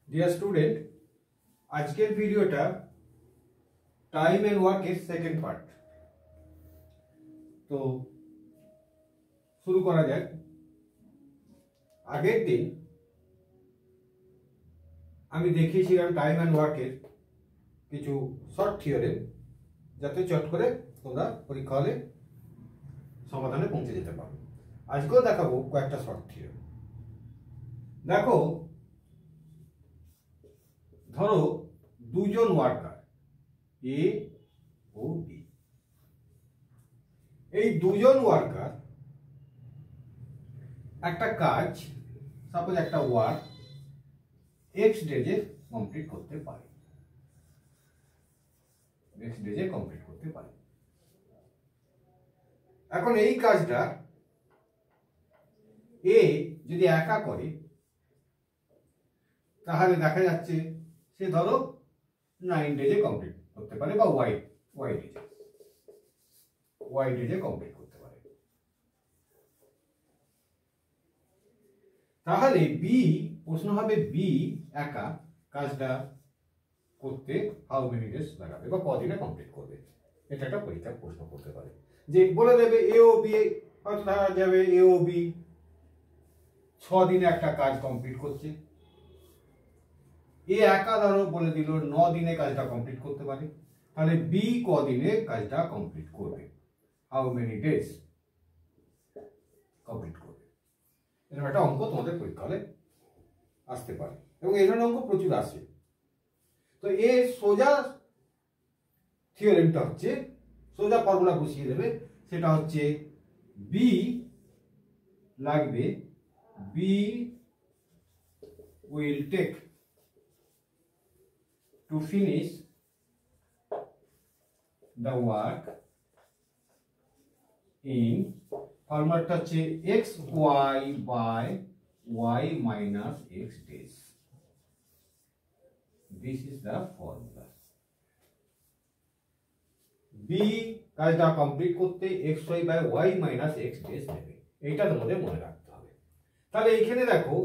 Dear student, আজকের ভিডিওটা time and ওয়ার্কের সেকেন্ড পার্ট। তো শুরু করা যাক। আগের দিন আমি দেখিয়েছিলাম টাইম অ্যান্ড ওয়ার্কের কিছু শর্ট থিওরেম, যাতে চট করে তোমরা পরীক্ষা হলে সমাধানে পৌঁছে যেতে পারো। আজকেও দেখাবো কয়েকটা শর্ট থিওরেম। দেখো, ধরো দুজন ওয়ার্কার এ ও বি। এই দুজন ওয়ার্কার একটা কাজ, সাপোজ একটা ওয়ার্ক এক্স ডেজে কমপ্লিট করতে পারে, এক্স ডেজে কমপ্লিট করতে পারে। এখন এই কাজটা এ যদি একা করে, তাহলে দেখা যাচ্ছে সে ধরো 9 ডেজে কমপ্লিট করতে পারে, বা ওয়াই ডেজে কমপ্লিট করতে পারে। তাহলে বি, প্রশ্ন হবে বি একা কাজটা করতে হাউ মেনি ডেজ লাগাবে, বা কদিনে কমপ্লিট করবে। এটা একটা পরীক্ষার প্রশ্ন করতে পারে, যে বলে দেবে এ ও বি, হয়তো দেখা যাবে এ ও বি 6 দিনে একটা কাজ কমপ্লিট করছে। এ একা ধরো বলে দিল 9 দিনে কাজটা কমপ্লিট করতে পারে। তাহলে বি কদিনে কাজটা কমপ্লিট করবে, হাউ মেনি ডেজ কমপ্লিট করবে। এরকম একটা অঙ্ক তোমাদের পরীক্ষা হলে আসতে পারে, এবং এই ধরনের অঙ্ক প্রচুর আসে। তো এর সোজা থিওরেমটা হচ্ছে, সোজা ফর্মুলা বসিয়ে দেবে, সেটা হচ্ছে বি লাগবে, B will take to finish the work in ফর্মুলাটা হচ্ছে x y by y minus x days. This is the formula. b কাজটা কমপ্লিট করতে x y by y minus x days নেবে। এইটা তোমাদের মনে রাখতে হবে। তাহলে এইখানে দেখো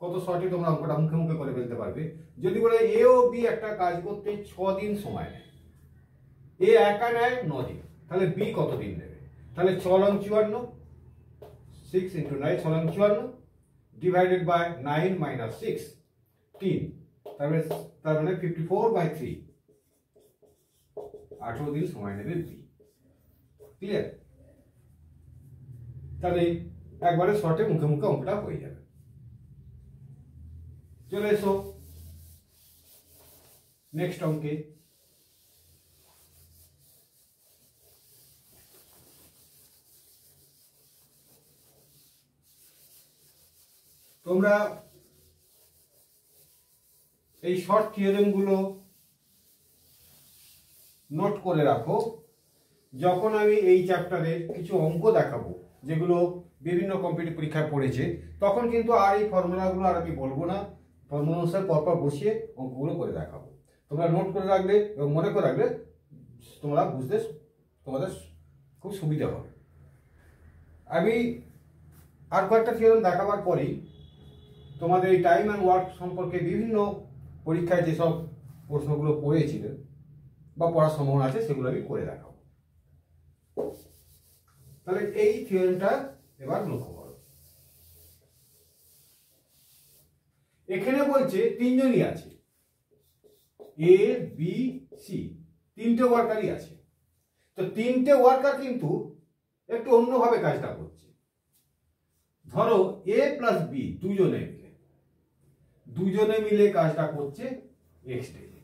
কত শর্টে তোমরা অঙ্কটা মুখে মুখে করে ফেলতে পারবে। যদি বলে এ ও বি একটা কাজ করতে 6 দিন সময় নেয়, এ একা নেয় 9 দিন, তাহলে বি কত দিন নেবে? তাহলে 6 লং 54, 6 × 9 6 লং 54 ডিভাইডেড বাই 9 মাইনাস 6 3, তার মানে 54/3, 18 দিন সময় নেবে বি। ক্লিয়ার? তাহলে একবারে শর্টে মুখে মুখে অঙ্কটা হয়ে যাবে। চলে এসো নেক্সট অঙ্কে। তোমরা এই শর্ট থিওরেম গুলো নোট করে রাখো। যখন আমি এই চ্যাপ্টারের কিছু অঙ্ক দেখাবো, যেগুলো বিভিন্ন কম্পিটিটিভ পরীক্ষায় পড়েছে, তখন কিন্তু আর এই ফর্মুলাগুলো আর আমি বলবো না, ফর্মুলা অনুসারে পরপর বসিয়ে অঙ্কগুলো করে দেখাবো। তোমরা নোট করে রাখবে এবং মনে করে রাখবে, তোমরা বুঝতে তোমাদের খুব সুবিধা হবে। আমি আর কয়েকটা থিওরেম দেখাবার পরেই তোমাদের এই টাইম অ্যান্ড ওয়ার্ক সম্পর্কে বিভিন্ন পরীক্ষায় যেসব প্রশ্নগুলো পড়েছিলেন বা পড়ার সম্ভাবনা আছে, সেগুলো আমি করে দেখাবো। তাহলে এই থিওরেমটা এবার লক্ষ্য করো। এখানে বলছে তিনজনই আছে, এ বি সি, তিনটে ওয়ার্কারই আছে। তো তিনটে ওয়ার্কার কিন্তু একটু অন্যভাবে কাজটা করছে। ধরো এ প্লাস বি দুজনে মিলে কাজটা করছে এক্স ডেজে।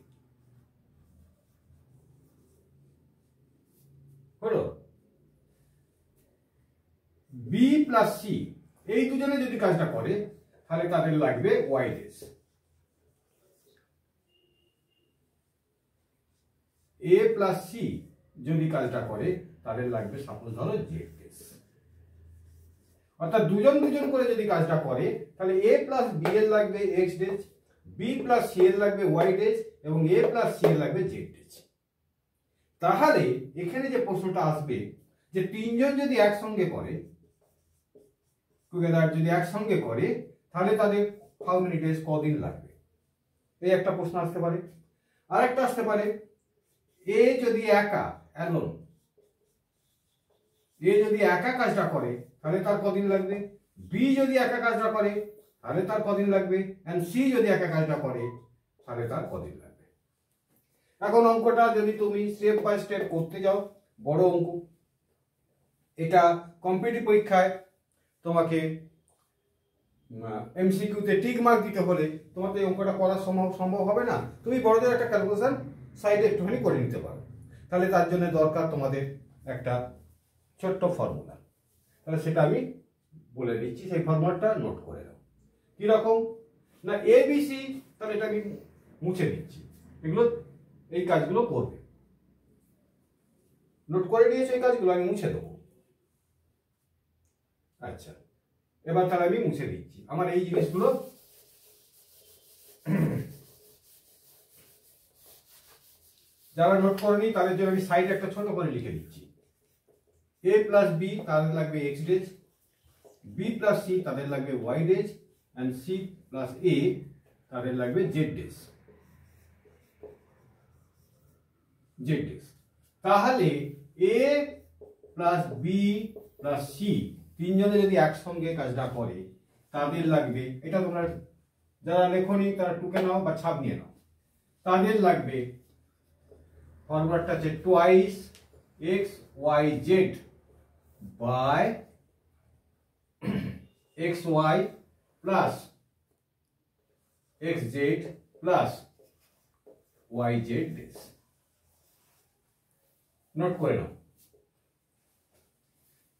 হলো বি প্লাস সি, এই দুজনে যদি কাজটা করে, তাহলে তাদের লাগবে ওয়াই ডেজ। এ প্লাস সি যদি কাজটা করে, তাদের লাগবে সাপোজ ধরো জেড ডেজ। অর্থাৎ দুজন করে যদি কাজটা করে, তাহলে এ প্লাস বি এর লাগবে x days, B plus C এর লাগবে ওয়াই ডেজ, এবং এ প্লাস সি এর লাগবে জেড ডেজ। তাহলে এখানে যে প্রশ্নটা আসবে, যে তিনজন যদি একসঙ্গে করে, টুগেদার যদি একসঙ্গে করে, তাহলে তাদের হাউ মেনি ডেজ, কদিন লাগবে। এই একটা প্রশ্ন আসতে পারে। আরেকটা আসতে পারে, এ যদি একা অ্যালোন, এ যদি একা কাজটা করে তাহলে তার কদিন লাগবে, বি যদি একা কাজটা করে তাহলে তার কদিন লাগবে, এন্ড সি যদি একা কাজটা করে তাহলে তার কদিন লাগবে। এখন অঙ্কটা যদি তুমি স্টেপ বাই স্টেপ করতে যাও, বড় অঙ্ক এটা, কম্পিটিটিভ পরীক্ষায় তোমাকে এমসিকিউতে টিক মার্ক দিতে হলে তোমার তো এই অঙ্কটা করা সম্ভব হবে না। তুমি বড়দের একটা ক্যালকুলেশন সাইডে একটুখানি করে নিতে পারো। তাহলে তার জন্য দরকার তোমাদের একটা ছোট্ট ফর্মুলা। তাহলে সেটা আমি বলে দিচ্ছি, সেই ফর্মুলাটা নোট করে দাও। কিরকম না, এ বি সি, তাহলে এটা আমি মুছে দিচ্ছি, এগুলো এই কাজগুলো করবে, নোট করে নিয়েছো এই কাজগুলো, আমি মুছে দেবো। আচ্ছা, এবার তাহলে আমি মুছে দিচ্ছি আমার এই জিনিসগুলো। যারা নোট করেনি তাদের জন্য আমি সাইড একটা ছোট করে লিখে দিচ্ছি। এ প্লাস বি তাদের লাগবে x days, B plus C তাদের লাগবে Y days, and C plus A তাদের লাগবে জেড ডেজ। জেড ডেজ, তাহলে A plus B plus C তিনজনে যদি একসঙ্গে কাজটা করে তাদের লাগবে, এটা তোমরা যারা লেখনি তারা টুকে নাও বা ছাপ নিয়ে নাও, তাদের লাগবে ফরওয়ার্ডটা হচ্ছে twice x y z by x Y plus x Z plus Y z ডেজ। নোট করে নাও।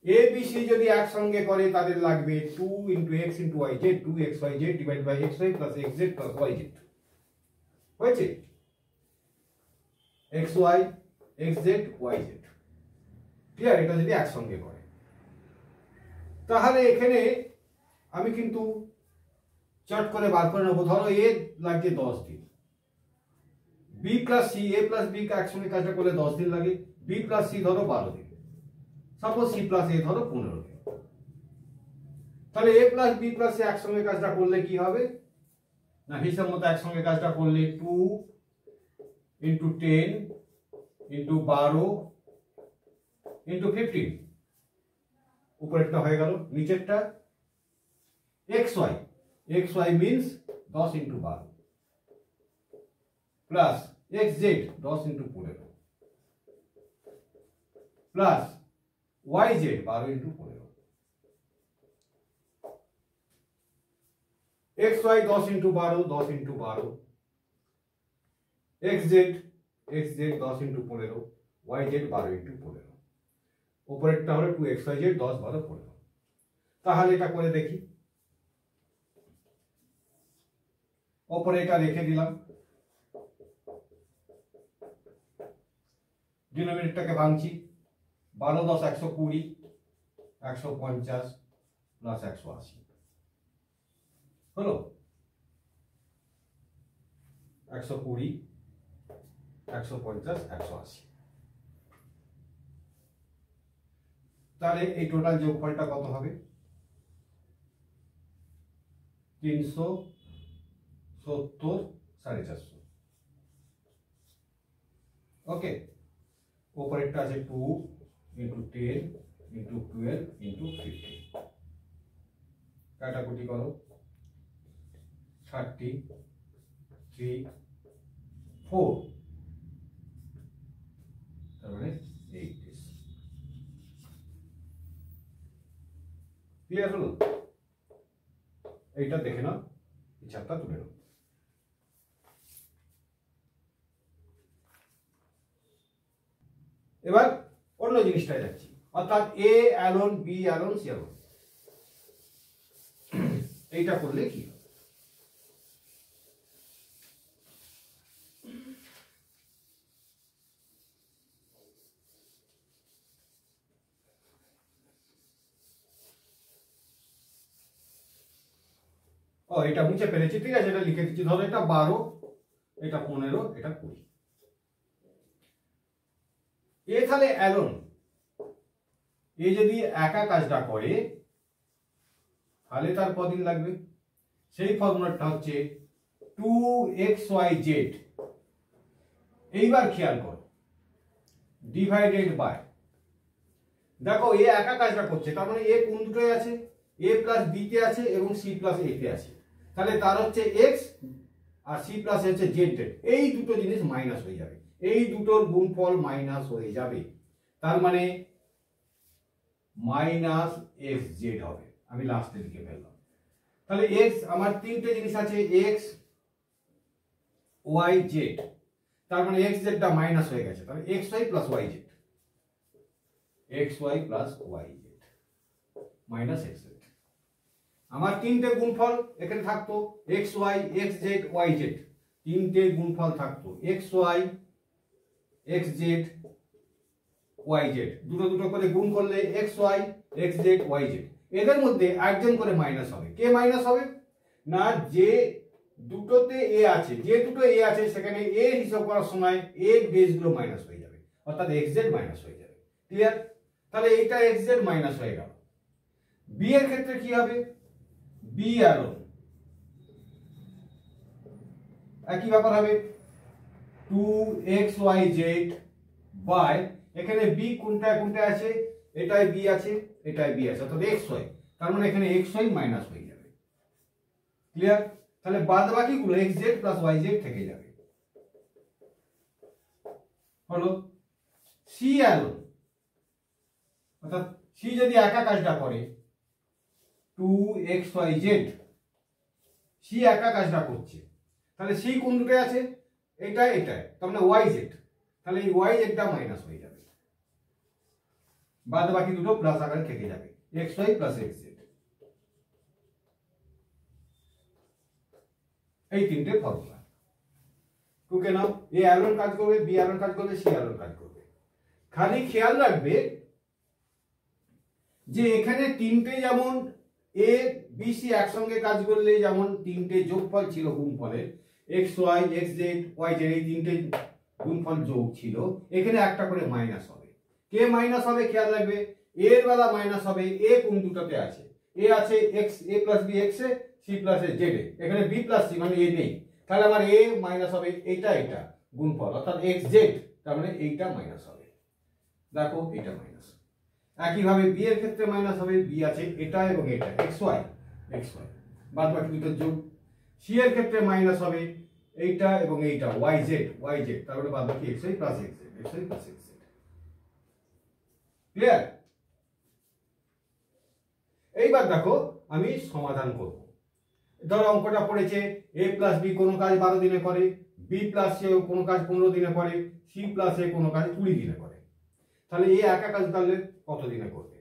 এ বি সি যদি একসঙ্গে করে তাদের লাগবে 2 into X into Y Z, 2xyz divide by x Y plus x Z plus Y Z. হয়েছে? X Y x Z Y Z, clear? এটা যদি একসঙ্গে করে তাহলে এখানে আমি কিন্তু চট করে বার করে নেবো। ধরো এ লাগছে 10 দিন, বি প্লাস সি, এ প্লাস বি একসঙ্গে কাজটা করলে 10 দিন লাগে, বি প্লাস সি ধরো 12 দিন, সাপোজ সি প্লাস এ ধরো 15 দিন। তাহলে A plus B plus C একসঙ্গে কাজটা করলে কি হবে না, হিসাব মতো একসঙ্গে কাজটা করলে 2 ইন্টু 10 ইন্টু 12 ইন্টু 15, উপরেরটা হয়ে গেল, নিচেরটা x Y, x y means 10 into 12 plus x z 10 into 15 plus Y z 12 into 15। X y 10 into 12, 10 into 12, x z 10 into 15, y z 12 into 15, উপরেরটা হলো 2xyz 10 12 15। তাহলে এটা করে দেখি, ওপরে এটা রেখে দিলাম, ডিনোমিনেটরটাকে ভাঙছি, 12 10 120, 150 প্লাস 180 হলো 120 150 180। তাহলে এই টোটাল যোগফলটা কত হবে? 370 450। ওকে, উপরেরটা আছে 2 ইন্টু 10 ইন্টু 12 ইন্টু 15, কাটাকুটি করো, 30 3 4, তার মানে 8 days। ক্লিয়ার হলো? এইটা দেখে নাও, এই চাপটা তুলে নাও। এবার অন্য জিনিসটা যাচ্ছি, অর্থাৎ A alone B alone C alone, এইটা করলে কি হবে? ও, এটা মুছে ফেলেছি, ঠিক আছে, এটা লিখে দিচ্ছি। ধরো এটা 12, এটা 15, এটা 20। এ তাহলে অ্যালোন, এ যদি একা কাজটা করে তাহলে তার কদিন লাগবে? সেই ফর্মুলাটা হচ্ছে 2xyz, এইবার খেয়াল করো ডিভাইডেড বাই, দেখো এ একা কাজটা করছে, তার মানে এ কোন দুটোই আছে, এ প্লাস বি তে আছে এবং সি প্লাস এ তে আছে, তাহলে তার হচ্ছে এক্স আর সি প্লাস হচ্ছে জেড, এই দুটো জিনিস মাইনাস হয়ে যাবে, এই দুটোর গুণফল মাইনাস হয়ে যাবে, তার মানে মাইনাস এক্স জেড হবে। আমি লাস্টে লিখে ফেললাম, তাহলে এক্স আমার তিনটে জিনিস আছে, এক্স ওয়াই জেড, তার মানে এক্স জেডটা মাইনাস হয়ে গেছে, তাহলে x Y plus Y z, x Y plus Y z minus x z. আমার তিনটে গুণফল এখানে থাকতো, x Y x Z Y z, তিনটে গুণফল থাকতো x Y x Z Y z, দুটো দুটো করে গুণ করলে x Y x Z Y z, এদের মধ্যে একজন করে মাইনাস হবে। কে মাইনাস হবে না, যে দুটোতে এ আছে, যে দুটো এ আছে সেখানে এ হিসাব করার সময় এ বেসগুলো মাইনাস হয়ে যাবে, অর্থাৎ এক্স জেড মাইনাস হয়ে যাবে। ক্লিয়ার? তাহলে এইটা এক্স জেড মাইনাস হয়ে গেল। বি এর ক্ষেত্রে কি হবে, বি অ্যারো একই ব্যাপার হবে, 2xyz বাই, এখানে বি কোনটায় কোনটায় আছে, এটাই বি আছে এটাই বি আছে, অর্থাৎ xy, তার মানে এখানে xy মাইনাস হয়ে যাবে। ক্লিয়ার? তাহলে বাদ বাকিগুলো xz প্লাস yz থেকে যাবে। হলো সি অ্যারো, অর্থাৎ সি যদি একা কাজটা করে 2xyz, সি একা কাজটা করছে, তাহলে সি কোন দুটো আছে, এটা এটা, তার মানে yz, তাহলে এই yzটা মাইনাস হয়ে যাবে, বাদ বাকি দুটো প্লাস আকারে থেকে যাবে, xy প্লাস xz। এই তিনটে ফর্মুলা টুকে নাও, এ অ্যারোর কাজ করবে, বি অ্যারোর কাজ করবে, সি অ্যারোর কাজ করবে। খালি খেয়াল রাখবে যে এখানে তিনটে যেমন এ বি সি একসঙ্গে কাজ করলে যেমন তিনটে যোগফল ছিল গুণফলের, X Y x Z Y Z, এই তিনটে গুণফল যোগ ছিল, এখানে একটা করে মাইনাস হবে। কে মাইনাস হবে খেয়াল রাখবে, এর বেলা মাইনাস হবে এ কোন দুটোতে আছে, এ আছে X, A plus B X A, C plus A Z A, এখানে বি প্লাস সি মানে এ নেই, তাহলে আমার এ মাইনাস হবে এটা এটা গুণফল, অর্থাৎ এক্স জেড, তার মানে এইটা মাইনাস হবে। দেখো এটা মাইনাস। একইভাবে বি এর ক্ষেত্রে মাইনাস হবে, বি আছে এটা এবং এটা এক্স ওয়াই বাদ বাকি দুটো যোগ। সি এর ক্ষেত্রে মাইনাস হবে এইটা এবং এইটা ওয়াই জেড তারপরে বাদ বাকি x Y plus x Y plus x z. Clear? এইবার দেখো আমি সমাধান করব। ধরো অঙ্কটা পড়েছে এ প্লাস বি কোনো কাজ 12 দিনে করে, বি প্লাস সি কোনো কাজ 15 দিনে করে, সি প্লাস এ কোনো কাজ 20 দিনে করে, তাহলে এ একা কাজ তাহলে কত দিনে করবে?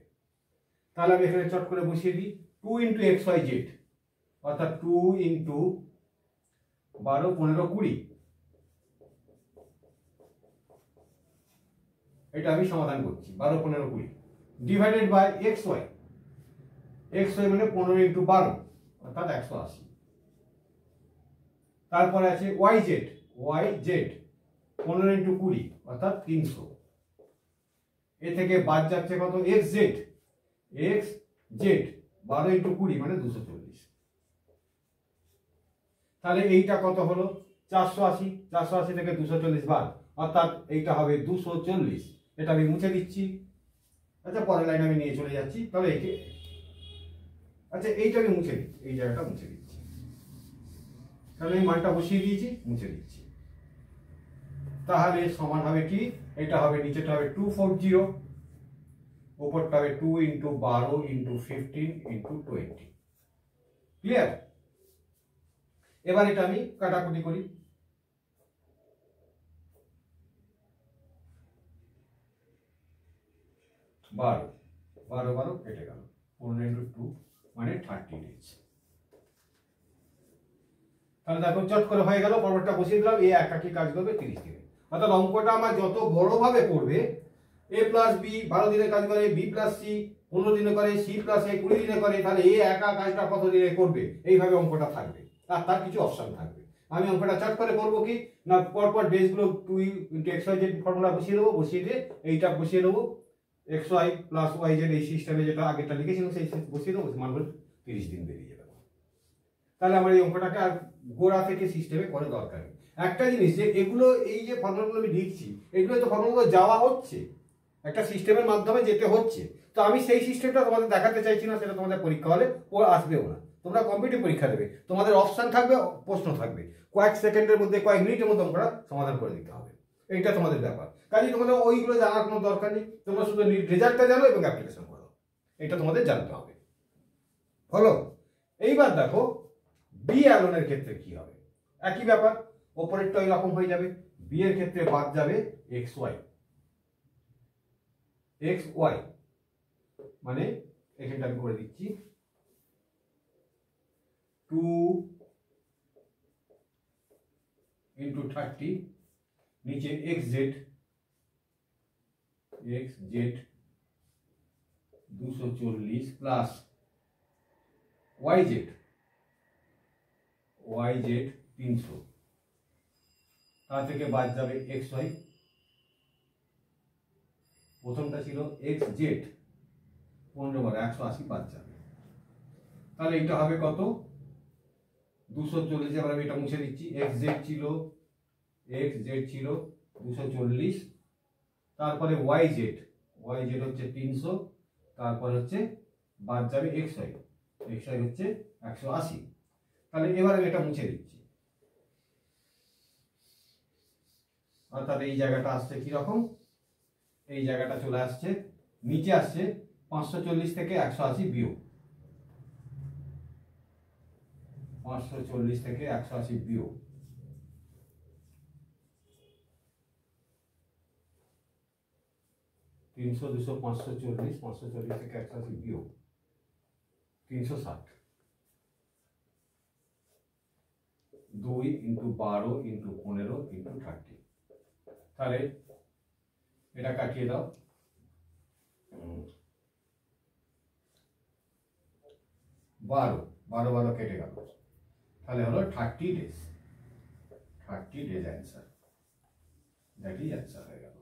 তাহলে আমি এখানে চট করে বসিয়ে দিই 2 ইন্টু এক্স ওয়াই জেড, অর্থাৎ 2 ইন্টু 12 15 20, এটা আমি সমাধান করছি 12 15 20 ডিভাইডেড বাই এক্স ওয়াই মানে 15 ইন্টু 12 অর্থাৎ 180। তারপরে আছে ওয়াই জেড 15 ইন্টু 20 অর্থাৎ 300। এ থেকে বাদ যাচ্ছে কত, এক্স জেড 12 ইন্টু 20 মানে 240। তাহলে এইটা কত হলো 480 থেকে 240 বাদ, অর্থাৎ এইটা হবে 240। এটা আমি মুছে দিচ্ছি, আচ্ছা পরের লাইন আমি নিয়ে চলে যাচ্ছি, তাহলে আচ্ছা এইটা আমি মুছে দিচ্ছি, এই জায়গাটা মুছে দিচ্ছি, তাহলে এই মানটা বসিয়ে দিয়েছি, মুছে দিচ্ছি। তাহলে সমান হবে কি, এটা হবে নিচেটা হবে 240, উপরটা হবে 2 ইন্টু 12 ইন্টু 15 ইন্টু 20। ক্লিয়ার? এবার এটা আমি কাটাকুটি করি, 12 কেটে গেল, 15 ইন্টু 2 মানে 30 ডেজ। তাহলে দেখো চট করে হয়ে গেল, পরবর্তীটা বসিয়ে দিলাম, এ একাকি কাজ করবে 30 দিনে। অর্থাৎ অঙ্কটা আমার যত বড় ভাবে পড়বে, এ প্লাস বি 12 দিনে কাজ করে, বি প্লাস সি 15 দিনে করে, সি প্লাস এ 20 দিনে করে, তাহলে এ একা কাজটা কত দিনে করবে, এইভাবে অঙ্কটা থাকবে, আর তার কিছু অপশন থাকবে। আমি অঙ্কটা চট করে করবো কি না, পরপর বেসগুলো 2 into x y z formula বসিয়ে দেবো, বসিয়ে দিয়ে এইটা বসিয়ে দেবো x Y plus Y Z, এই সিস্টেমে যেটা আগেরটা লিখেছিলাম সেই বসিয়ে দেবো, মানগুলো 30 দিন বেরিয়ে যাবে। তাহলে আমার এই অঙ্কটাকে আর গোড়া থেকে সিস্টেমে করে দরকার নেই। একটা জিনিস যে এগুলো এই যে ফর্মুলাগুলো আমি লিখছি, এগুলো তো ফর্মুলাগুলো যাওয়া হচ্ছে, একটা সিস্টেমের মাধ্যমে যেতে হচ্ছে। তো আমি সেই সিস্টেমটা তোমাদের দেখাতে চাইছি না, সেটা তোমাদের পরীক্ষা হলে আসবেও না। তোমরা কম্পিটিটিভ পরীক্ষা দেবে, তোমাদের অপশন থাকবে, প্রশ্ন থাকবে, কয়েক সেকেন্ডের মধ্যে কয়েক মিনিটের মধ্যে তোমরা সমাধান করে দিতে হবে। এইটা তোমাদের ব্যাপার। কাজে তোমাদের ওইগুলো জানার কোনো দরকার নেই, তোমরা শুধু রেজাল্টটা জানো এবং অ্যাপ্লিকেশন করো, এটা তোমাদের জানতে হবে। হলো? এইবার দেখো বি অ্যালোনের ক্ষেত্রে কি হবে। একই ব্যাপার, ওপরেরটা এরকম হয়ে যাবে। বি এর ক্ষেত্রে বাদ যাবে এক্স ওয়াই। এক্স ওয়াই মানে এখানটা আমি করে দিচ্ছি 2 into 30, নিচে x z 240 plus Y z 300, তা থেকে বাদ যাবে এক্স ওয়াই। প্রথমটা ছিল এক্স জেড 15 বার 180 বাদ যাবে, তাহলে এটা হবে কত 240। এবার আমি এটা মুছে দিচ্ছি। এক্স জেড ছিল 240, তারপরে ওয়াই জেড হচ্ছে 300, তারপরে হচ্ছে বাদ যাবে এক্স ওয়াই হচ্ছে 180। তাহলে এবার আমি এটা মুছে দিচ্ছি, অর্থাৎ এই জায়গাটা আসছে কিরকম, এই জায়গাটা চলে আসছে, নিচে আসছে 540 থেকে 180 বিয়োগ, 540 থেকে 180 বিয়োগ, 300 200 540, 540 থেকে 180 বিয়োগ 360, 2 into 12 into 15 into 30। তাহলে এটা কাটিয়ে দাও, 12 কেটে গেল, তাহলে হলো 30 days। 30 days answer, that is answer হয়ে গেল।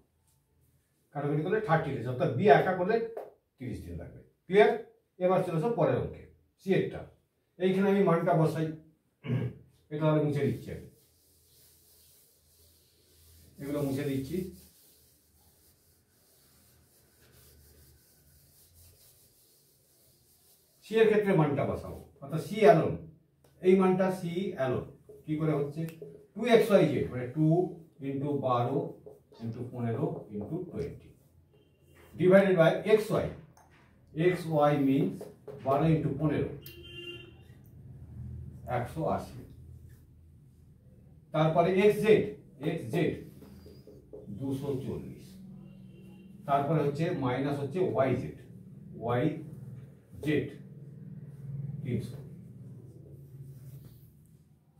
কাটাকুটি করলে 30 days, অর্থাৎ বি একা করলে 30 দিন লাগবে। ক্লিয়ার? এবার চলে আসো পরের অঙ্কে, সি এরটা। এইখানে আমি মানটা বসাই, এটা আমি মুছে দিচ্ছি, আমি এগুলো মুছে দিচ্ছি। সি এর ক্ষেত্রে মানটা বসাবো, অর্থাৎ সি অ্যালোন, এই মানটা সি অ্যালোন কি করে হচ্ছে 2xyz, মানে 2 into 12 into 15 into 20 divided by xy means 12 into 15 180, তারপরে xz 240, তারপরে হচ্ছে মাইনাস হচ্ছে yz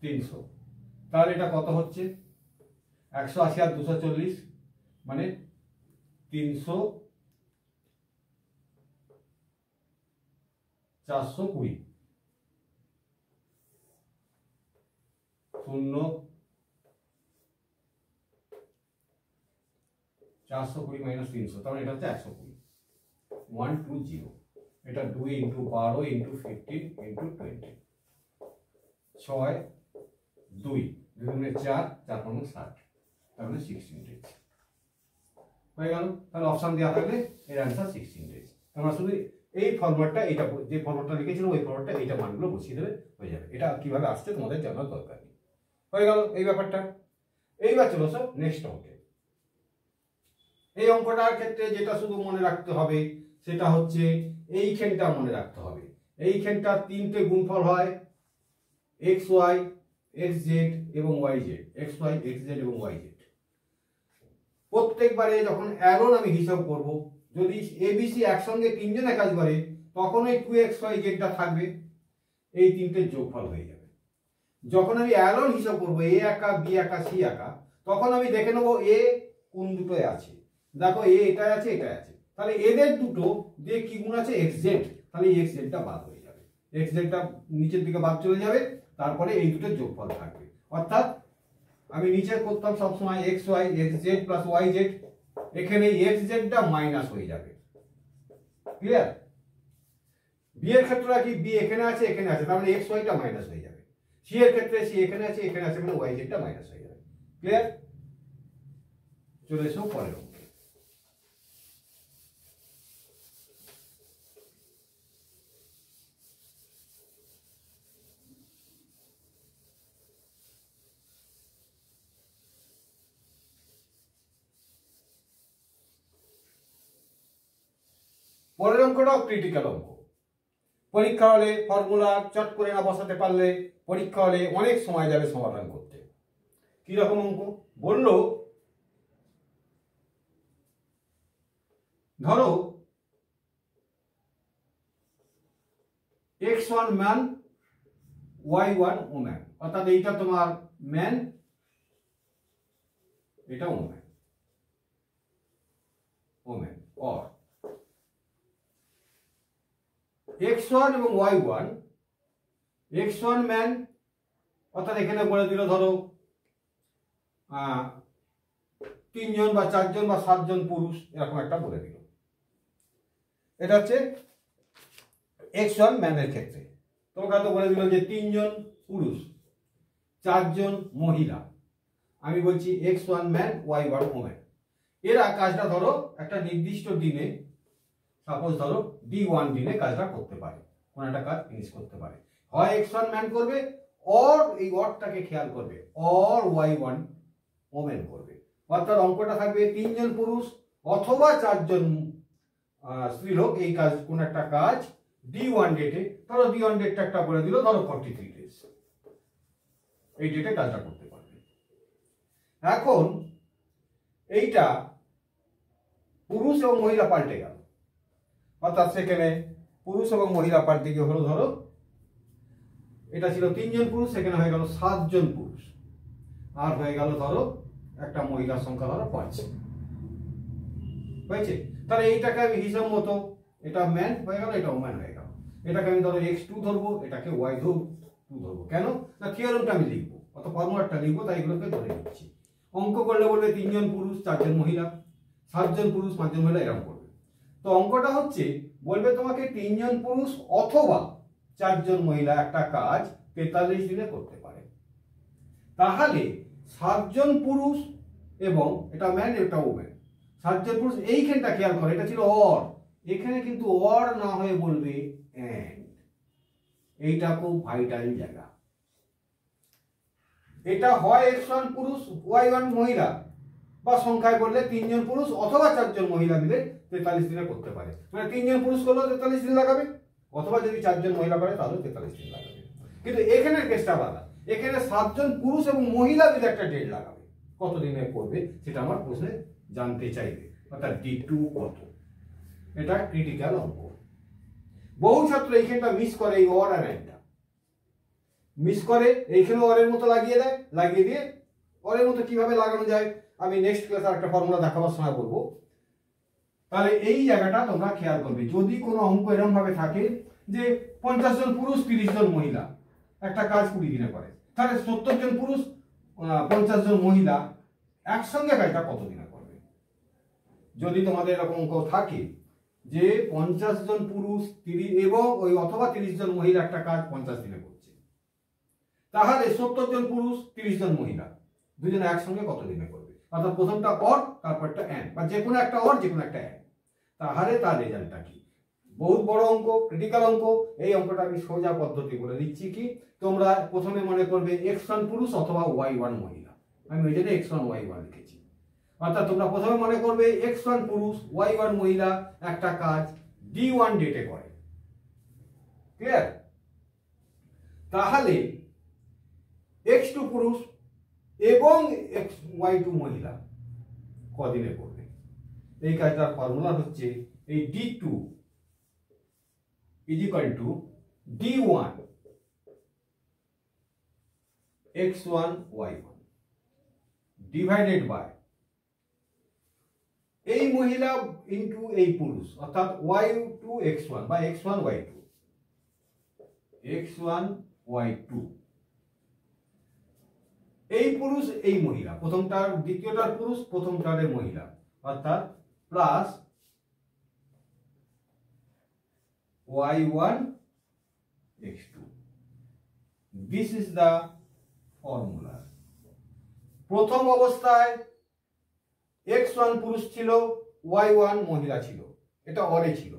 300। তাহলে এটা কত হচ্ছে 180 আর 240 মানে 300, 420, 420 মাইনাস 300, তাহলে এটা হচ্ছে 120, 120। এটা 2 into 12 into 15 into 20, 6 2 4 4 60, তার মানে 16 days হয়ে গেল। তাহলে অপশন দেওয়া থাকলে এর অ্যান্সার 16 days। তোমরা শুধু এই ফরম্যাটটা, এইটা যে ফরম্যাটটা লিখেছিল ওই ফরম্যাটটা, এইটা মানগুলো বসিয়ে দেবে, হয়ে যাবে। এটা কিভাবে আসছে তোমাদের জানার দরকার নেই। হয়ে গেল এই ব্যাপারটা। এইবার চলো সব নেক্সট অঙ্কে। এই অঙ্কটার ক্ষেত্রে যেটা শুধু মনে রাখতে হবে সেটা হচ্ছে এইখানটা মনে রাখতে হবে। এইখানটা তিনটে গুণফল হয়, এক্স ওয়াই এক্স জেড এবং y z, x Y x z এবং ওয়াই জেড। প্রত্যেকবারে যখন অ্যালোন আমি হিসাব করব, যদি এবিসি একসঙ্গে তিনজনে কাজ করে তখন ওই 2xyzটা থাকবে, এই তিনটে যোগফল হয়ে যাবে। যখন আমি অ্যালোন হিসাব করব, এ একা বি একা সি একা, তখন আমি দেখে নেবো এ কোন দুটোয় আছে। দেখো এ এটাই আছে, এটাই আছে, তাহলে এদের দুটো দিয়ে কি গুণ আছে xz, তাহলে এক্স জেডটা বাদ হয়ে যাবে, এক্স জেডটা নিচের দিকে বাদ চলে যাবে, তারপরে এই দুটোর যোগফল থাকবে। অর্থাৎ আমি নিচে করতাম সবসময় x Y x Z plus Y z, এখানে এক্স জেডটা মাইনাস হয়ে যাবে। ক্লিয়ার? বি এর ক্ষেত্রে কি বি এখানে আছে, এখানে আছে, তার মানে এক্স ওয়াইটা মাইনাস হয়ে যাবে। সি এর ক্ষেত্রে সি এখানে আছে মানে ওয়াই জেডটা মাইনাস হয়ে যাবে। ক্লিয়ার? চলে এসো পরের অঙ্কে। পরের অঙ্কটাও ক্রিটিক্যাল অঙ্ক। পরীক্ষা হলে ফর্মুলা চট করে না বসাতে পারলে পরীক্ষা হলে অনেক সময় যাবে সমাধান করতে। কি রকম অঙ্ক? বলল ধরো x1 ম্যান y1 ওম্যান, অর্থাৎ এইটা তোমার ম্যান, এটা ওম্যান, অর x1 এবং y1, x1 ম্যান অর্থাৎ এখানে বলে দিল ধরো 3 জন বা 4 জন বা 7 জন পুরুষ, এরকম একটা বলে দিল। এটা হচ্ছে x1 ম্যানের ক্ষেত্রে। তোমাকে তো বলে দিল যে 3 জন পুরুষ 4 জন মহিলা। আমি বলছি x1 ম্যান y1 ওম্যান। এরা কাজটা ধরো একটা নির্দিষ্ট দিনে, সাপোজ ধরো D1 দিনে কাজটা করতে পারে, কোন একটা কাজ ফিনিশ করতে পারে। হয় x1 ম্যান করবে, অর এই অরটাকে খেয়াল করবে, অর y1 ওমেন করবে। অর্থাৎ অঙ্কটা থাকবে 3 জন পুরুষ অথবা 4 জন স্ত্রীলোক এই কাজ, কোন একটা কাজ D1 ডেটে, ধরো D1 ডেটটা একটা বলে দিল ধরো 43 ডেজ, এই ডেটে কাজটা করতে পারবে। এখন এইটা পুরুষ এবং মহিলা পাল্টে গেল, অর্থাৎ সেখানে পুরুষ এবং মহিলা পাল্টে গিয়ে হলো ধরো এটা ছিল 3 জন পুরুষ, সেখানে হয়ে গেল 7 জন পুরুষ, আর হয়ে গেল ধরো একটা মহিলার সংখ্যা ধরো 5 হয়েছে। তাহলে এইটাকে আমি হিসাব মতো, এটা ম্যান হয়ে গেল, এটা ওম্যান হয়ে গেল। এটাকে আমি ধরো x2 ধরবো, এটাকে y2 ধরবো। কেন না, থিওরেমটা আমি লিখবো, অত ফর্মুলাটা লিখবো, তাই এগুলোকে ধরে নিচ্ছি। অঙ্ক করলে বলবে 3 জন পুরুষ 4 জন মহিলা, 7 জন পুরুষ 5 জন মহিলা, এরকম করবে। তো অঙ্কটা হচ্ছে বলবে তোমাকে 3 জন পুরুষ অথবা 4 জন মহিলা একটা কাজ 43 দিনে করতে পারে। তাহলে 7 জন পুরুষ এবং এটা ম্যান এটা ওম্যান, 7 জন পুরুষ, এইখানটা খেয়াল করো, এটা ছিল অর, এখানে কিন্তু অর না হয়ে বলবে এন্ড। এইটা খুব ভাইটাল জায়গা। এটা হয় x1 পুরুষ y1 মহিলা, বা সংখ্যায় বললে 3 জন পুরুষ অথবা 4 জন মহিলা মিলে 43 দিনে করতে পারে। মানে 3 জন পুরুষ করলেও 43 দিন লাগাবে, অথবা যদি 4 জন মহিলা করে তাহলেও 43 দিন লাগাবে। কিন্তু এখানের কেসটা আলাদা, এখানে 7 জন পুরুষ এবং মহিলা মিলে একটা ডেট লাগাবে, কত দিনে করবে সেটা আমার প্রশ্নে জানতে চাইবে, অর্থাৎ D2 কত। এটা ক্রিটিক্যাল অঙ্ক। বহু ছাত্র এইখানটা মিস করে, এই অর আর এন্ডটা মিস করে, এইখানে অরের মতো লাগিয়ে দেয়, লাগিয়ে দিয়ে অরের মতো কিভাবে লাগানো যায় আমি নেক্সট ক্লাসে একটা ফর্মুলা দেখাবার সময় বলবো। তাহলে এই জায়গাটা তোমরা খেয়াল করবে, যদি কোনো অঙ্ক এরকম ভাবে থাকে যে 50 জন পুরুষ 30 জন মহিলা একটা কাজ 20 দিনে করে, তাহলে 70 জন পুরুষ 50 জন মহিলা একসঙ্গে কাজটা কত দিনে করবে। যদি তোমাদের এরকম অঙ্ক থাকে যে 50 জন পুরুষ 30 এবং ওই অথবা 30 জন মহিলা একটা কাজ 50 দিনে করছে, তাহলে 70 জন পুরুষ 30 জন মহিলা দুজনে একসঙ্গে কত দিনে করবে। অর্থাৎ প্রথমটা অর, তারপরটা এন্ড, বা যে কোনো একটা অর যে কোনো একটা এন্ড, তাহলে তার রেজাল্টটা কি। বহুত বড় অঙ্ক, ক্রিটিক্যাল অঙ্ক। এই অঙ্কটা আমি সোজা পদ্ধতি বলে দিচ্ছি কি, তোমরা প্রথমে মনে করবে x1 পুরুষ অথবা y1 মহিলা, আমি ওই জন্য x1 y1 লিখেছি। অর্থাৎ তোমরা প্রথমে মনে করবে x1 পুরুষ y1 মহিলা একটা কাজ D1 ডেটে করে। ক্লিয়ার? তাহলে x2 পুরুষ এবং y2 মহিলা কদিনে করবে। এই কাজটার ফর্মুলা হচ্ছে এই D2 is equal to D1 x1 y1 divided by এই মহিলা ইনটু এই পুরুষ, অর্থাৎ y2 x1 বা x1 y2, x1 y2, এই পুরুষ এই মহিলা, প্রথমটার দ্বিতীয়টার পুরুষ প্রথমটার মহিলা, অর্থাৎ plus y1 x2 this is the formula. প্রথম অবস্থায় x1 পুরুষ ছিল, y1 মহিলা ছিল, এটা অরে ছিল,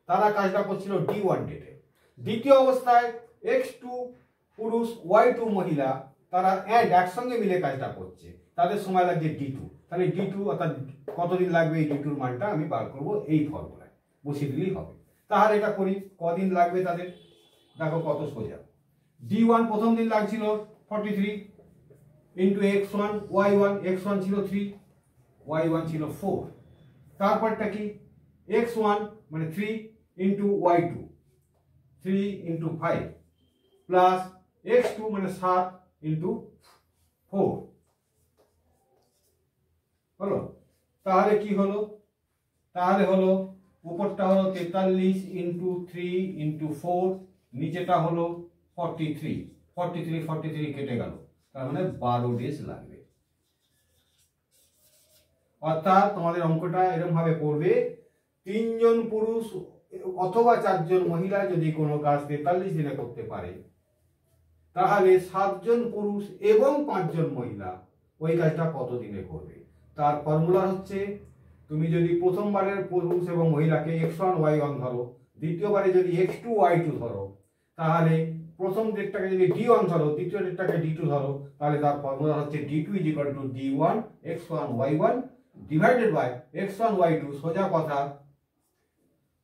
তারা কাজটা করছিল d1 ডেটে। দ্বিতীয় অবস্থায় x2 পুরুষ, y2 মহিলা, তারা একসঙ্গে মিলে কাজটা করছে, তাদের সময় লাগছে d2। তাহলে d2 অর্থাৎ কতদিন লাগবে এই d2 এর মানটা আমি বার করবো এই ফর্মুলায়, বসিয়ে দিলেই হবে। তাহলে এটা করি, কদিন লাগবে তাদের, দেখো কত সোজা। d1 প্রথম দিন লাগছিল 43 ইন্টু x1 y1, x1 ছিল 3, y1 ছিল 4। তারপরটা কি x1 মানে 3 into y2, 3 into 5 plus x2 মানে 7 ইন্টু 4 হলো। তাহলে কি হলো, তাহলে হলো উপরটা হলো 43 ইন্টু 3 ইন্টু 4, নিচেটা হলো 43, 43 43 কেটে গেল, তার মানে 12 ডেজ লাগবে। অর্থাৎ তোমাদের অঙ্কটা এরকম ভাবে পড়বে, 3 জন পুরুষ অথবা 4 জন মহিলা যদি কোনো কাজ 43 দিনে করতে পারে, তাহলে 7 জন পুরুষ এবং 5 জন মহিলা ওই কাজটা কত দিনে করবে। তার ফর্মুলা হচ্ছে, তুমি যদি প্রথমবারের পুরুষ এবং মহিলাকে x1 y1 ধরো, দ্বিতীয়বারে যদি x2 y2 ধরো, তাহলে প্রথম ডেটটাকে যদি d1 ধরো, দ্বিতীয় ডেটটাকে d2 ধরো, তাহলে তার ফর্মুলা হচ্ছে d2 = d1 x1 y1 divided by x1 y2, সোজা কথা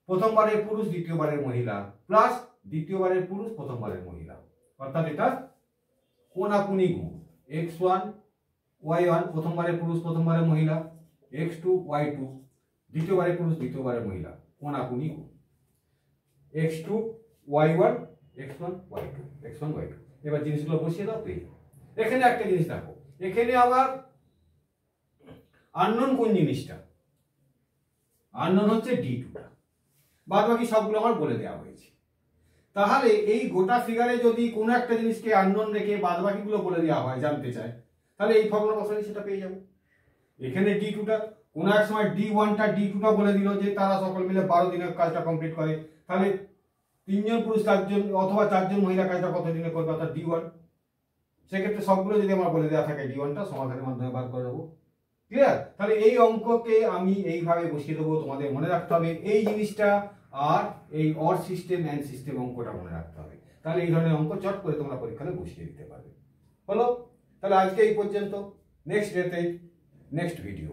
প্রথমবারের পুরুষ দ্বিতীয়বারের মহিলা প্লাস দ্বিতীয়বারের পুরুষ প্রথমবারের মহিলা, অর্থাৎ এটা কোনাকুনি গুণ। x1 y1 প্রথমবারের পুরুষ প্রথমবারের মহিলা, x2 y2 দ্বিতীয়বারের পুরুষ দ্বিতীয়বারের মহিলা, কোনাকুনি গুণ x2 y1 x1 y2 x1 y2। এবার জিনিসগুলো বসিয়ে দাও পেয়ে যাও। এখানে একটা জিনিস দেখো, এখানে আবার আননোন কোন জিনিসটা, আননোন হচ্ছে d2টা, বাদ বাকি সবগুলো আমার বলে দেওয়া হয়েছে। তাহলে এই গোটা ফিগারে যদি কোনো একটা জিনিসকে আননোন রেখে বাদ বাকিগুলো বলে দেওয়া হয়, জানতে চায়, তাহলে এই ফর্মুলা বসালে সেটা পেয়ে যাবো। এখানে d2টা, কোনো এক সময় d1টা d2টা বলে দিল যে তারা সকল মিলে 12 দিনে কাজটা কমপ্লিট করে, তাহলে 3 জন পুরুষ 4 জন অথবা 4 জন মহিলা কাজটা কত দিনে করবে, অর্থাৎ d1। সেক্ষেত্রে সবগুলো যদি আমার বলে দেওয়া থাকে d1টা সমাধানের মাধ্যমে বার করে দেবো। ক্লিয়ার? তাহলে এই অঙ্ককে আমি এইভাবে বসিয়ে দেবো, তোমাদের মনে রাখতে হবে এই জিনিসটা, আর এই অর সিস্টেম এন্ড সিস্টেম অঙ্কটা মনে রাখতে হবে। তাহলে এই ধরনের অঙ্ক চট করে তোমরা পরীক্ষাতে বসিয়ে দিতে পারবে। হলো? তাহলে আজকে এই পর্যন্ত, নেক্সট ডেতে নেক্সট ভিডিও।